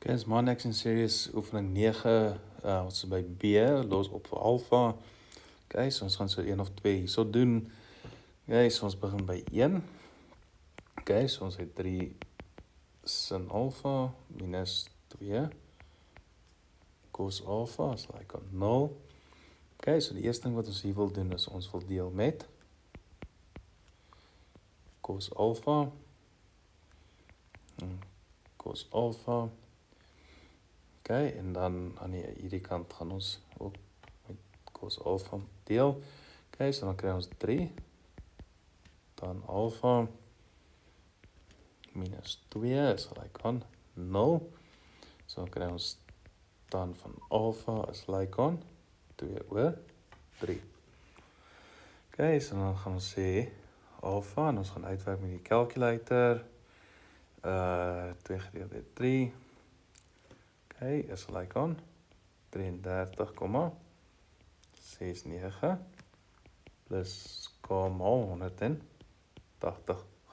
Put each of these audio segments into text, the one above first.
Okay, is my next in series oefening 9, ons is by B, los op vir alfa. Okay, so ons gaan so 1 of 2 hierso doen. Okay, so ons begin by 1. Okay, so ons het 3 sin alfa minus 2 cos alfa is like aan 0. Okay, so die eerste ding wat ons hier wil doen is ons wil deel met cos alfa. Cos alfa. Okay, en dan aan hierdie kant gaan ons ook met cos alfa deel. Okay, so dan kry ons 3 dan alfa minus 2 is gelyk aan 0. So dan kry ons dan van alfa is gelyk aan 2 oor 3. Okay, so dan gaan ons sê alfa en ons gaan uitwerk met die calculator. 2 gedeeld deur 3. Okay, is gelyk aan 33,69 plus k maal 180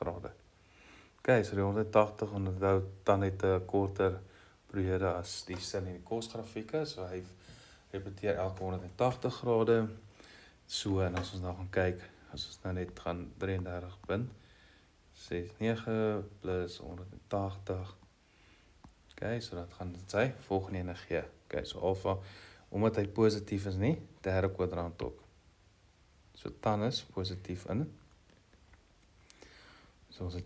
grade. Okay, so die 180 onthou dan het 'n korter periode as die sin en die cos grafieke, so hy repeteer elke 180 grade. So en as ons nou gaan kyk, as ons nou net gaan 33,69 plus 180. Okay, so dat gaan dit sy volgende ene gee. Okay, so alfa, omdat hy positief is nie, derde kwadrant ook. So tan is positief in. So ons het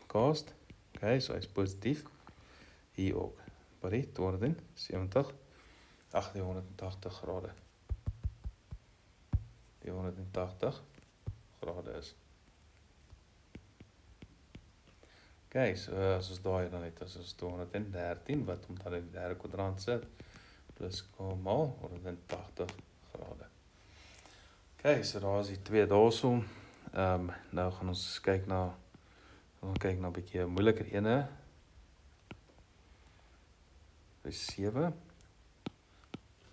cast. Okay, so hy is positief. Hier ook. By die 270. Ag, die 180 grade. Die 180 grade is. Okay, so as ons daai dan het, as ons 213, wat om dan in die derde kwadrant sit, plus k maal 180 grade. Okay, so daar is die twee daarso. Nou gaan ons kyk na, 'n bietjie 'n moeiliker ene. By 7.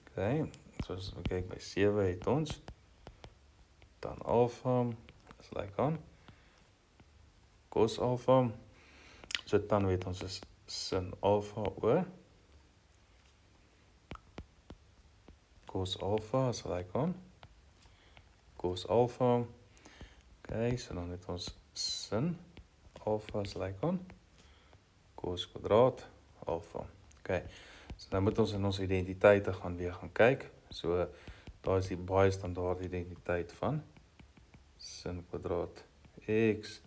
Okay, so as ons kyk by 7 het ons, dan alfa is like aan cos alfa. So dan weet ons is sin alfa oor cos alfa is gelyk aan cos alfa. Okay, so dan het ons sin alfa is gelyk aan cos kwadraat alfa. Okay, so nou moet ons in ons identiteite weer gaan kyk. So daar is die baie standaard identiteit van sin kwadraat x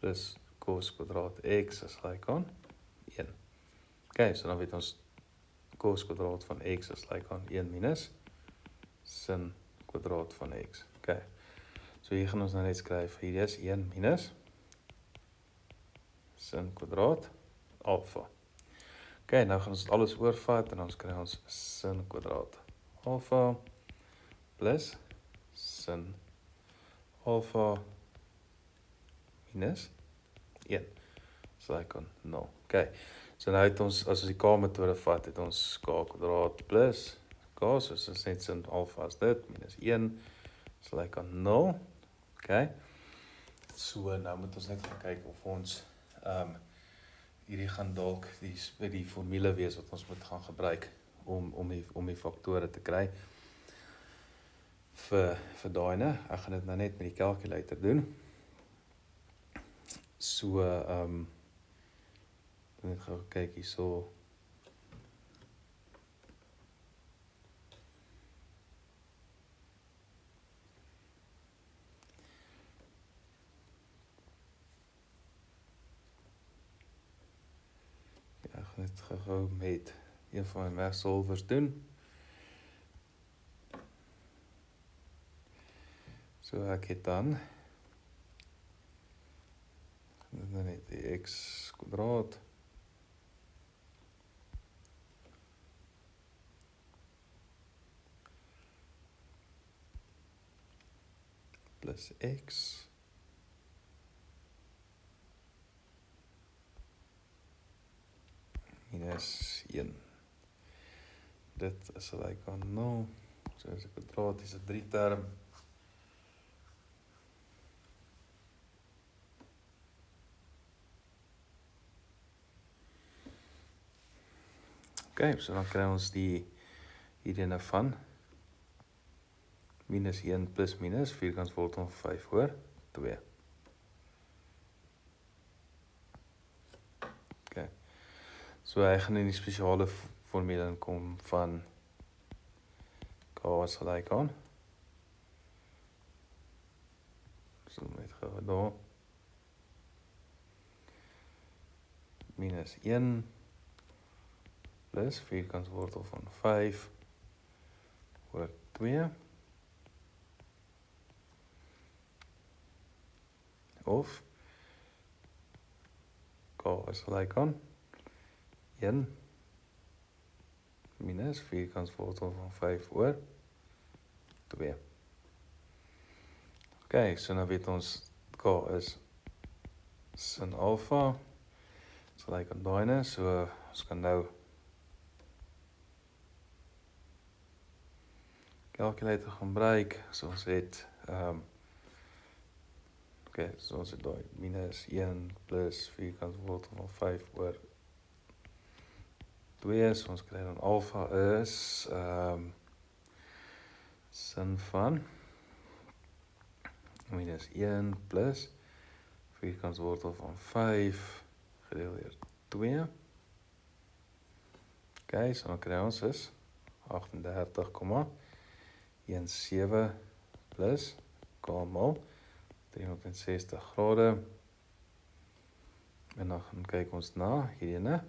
plus cos kwadraat x is gelyk aan 1. Okay, so dan weet ons cos kwadraat van x is gelyk aan 1 minus sin kwadraat van x. Okay, so hier gaan ons nou net skryf, hier is 1 minus sin kwadraat alfa. Okay, nou gaan ons alles oorvat en ons kry ons sin kwadraat alfa plus sin alfa minus 1. So ek kan 0. Okay. So nou het ons, as ons die k-metode vat, het ons k kwadraat plus k, so is net sin alfa as dit, minus 1. So ek kan 0. Okay. So nou moet ons net gaan kyk of ons hierdie gaan dalk die formule wees wat ons moet gaan gebruik om die faktore te kry vir daai. Ek gaan dit nou net met die calculator doen. So net gou kyk hierso. Ja, ek gaan dit gou met een van my mathsolvers doen. So ek het dan net die x kwadraat plus x minus 1. Dit is gelyk aan 0. So as 'n kwadratiese 3 term. Okay, so dan kry ons die hierdie van minus 1 plus minus, vierkantswortel van 5 oor 2. Okay. So hy gaan in die spesiale formule inkom van K is gelyk aan. So net gou daar. Minus 1 plus vierkantswortel van 5 oor 2. Of K is gelyk aan 1 minus vierkantswortel van 5 oor 2. Okay, so nou weet ons K is sin alfa. Is gelyk aan daai, so ons kan nou calculator gebruik. So ons het okay, so ons het daai minus 1 plus vierkantswortel van 5 oor 2, so ons kry dan alfa is sin van minus 1 plus vierkantswortel van 5 gedeel deur 2. Okay, so dan kry ons is 38,17 plus K mal 360 grade. En dan gaan kyk ons na hierdie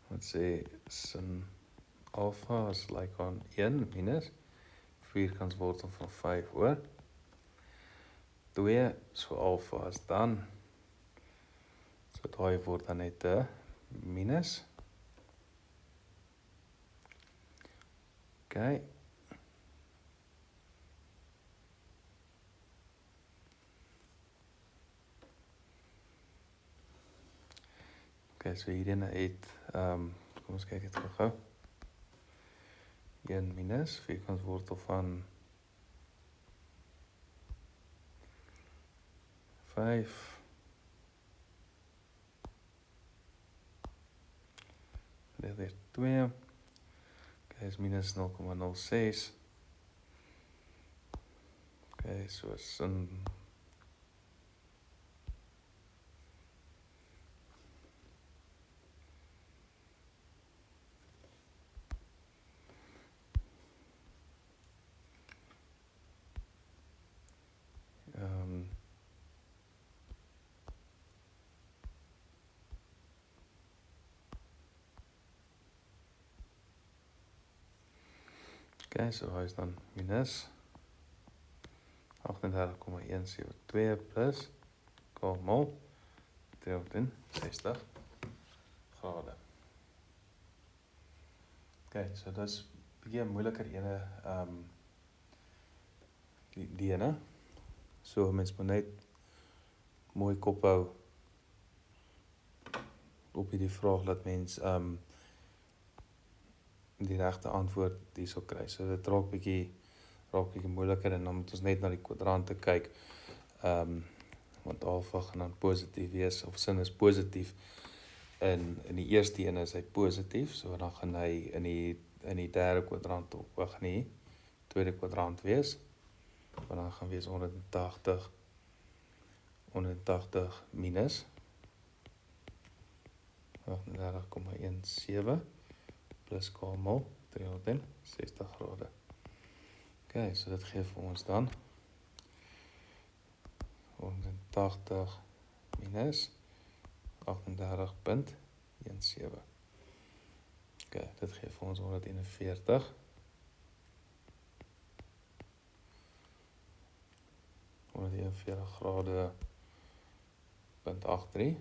wat sê sin alfa is gelyk aan 1 minus vierkantswortel van 5 oor 2, so alfa is dan, so daai word dan net minus. Okay. Okay, so hierdie het, kom ons kyk dit gou. 1 minus vierkantswortel van 5 gedeel deur 2. Okay, is minus 0,06. Okay, so sin okay, so hy is dan minus 38,172 plus K mal 360 grade. Okay, so dit is 'n bietjie moeiliker die ene. So mens moet net mooi kop hou op hierdie vraag dat mens die regte antwoord hierso kry. So dit raak bietjie moeiliker en dan moet ons net na die kwadrante kyk. Want alfa gaan dan positief wees of sin is positief. In die eerste een is hy positief, so dan gaan hy in die derde kwadrant ook in die tweede kwadrant wees. Want dan gaan wees 180 minus 38,17 plus K mal 360 grade. Okay, so dit gee vir ons dan 180 minus 38,17. Okay, dit gee vir ons 141. 141 grade punt 83.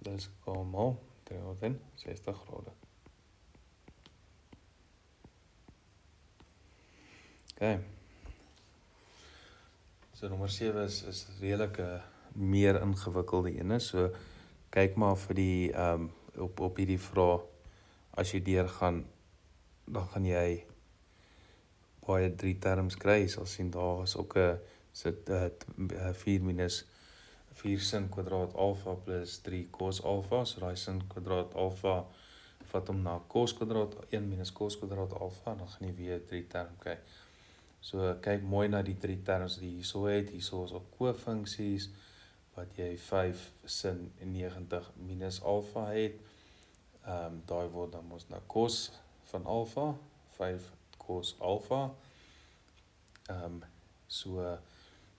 Dis K mal 360 grade. Okay. So nommer 7 is redelik meer ingewikkelde ene. So kyk maar vir die op hierdie vraag as jy deurgaan, dan gaan jy baie 3 terms kry. Jy sal sien daar is ook 'n 4 minus 4 sin kwadraat alfa plus 3 cos alfa, so daai sin kwadraat alfa vat hom na cos kwadraat 1 minus cos kwadraat alfa, en dan gaan jy weer 3 term kry. So kyk mooi na die 3 terms wat jy hierso het. Hierso is ook kofunksies wat jy 5 sin 90 minus alfa het. Daai word dan mos nou cos van alfa, 5 cos alfa. So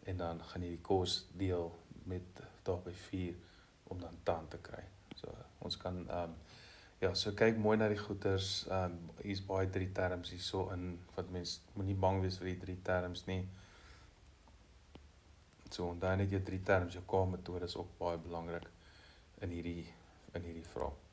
en dan gaan jy die cos deel met daar by 4 om dan tan te kry. So ons kan ja, so kyk mooi na die goeters. Hier's baie 3 terms hierso in wat mens moenie bang wees vir die 3 terms nie. So onthou net jou 3 terms, jou K-metode is ook baie belangrik in hierdie vraag.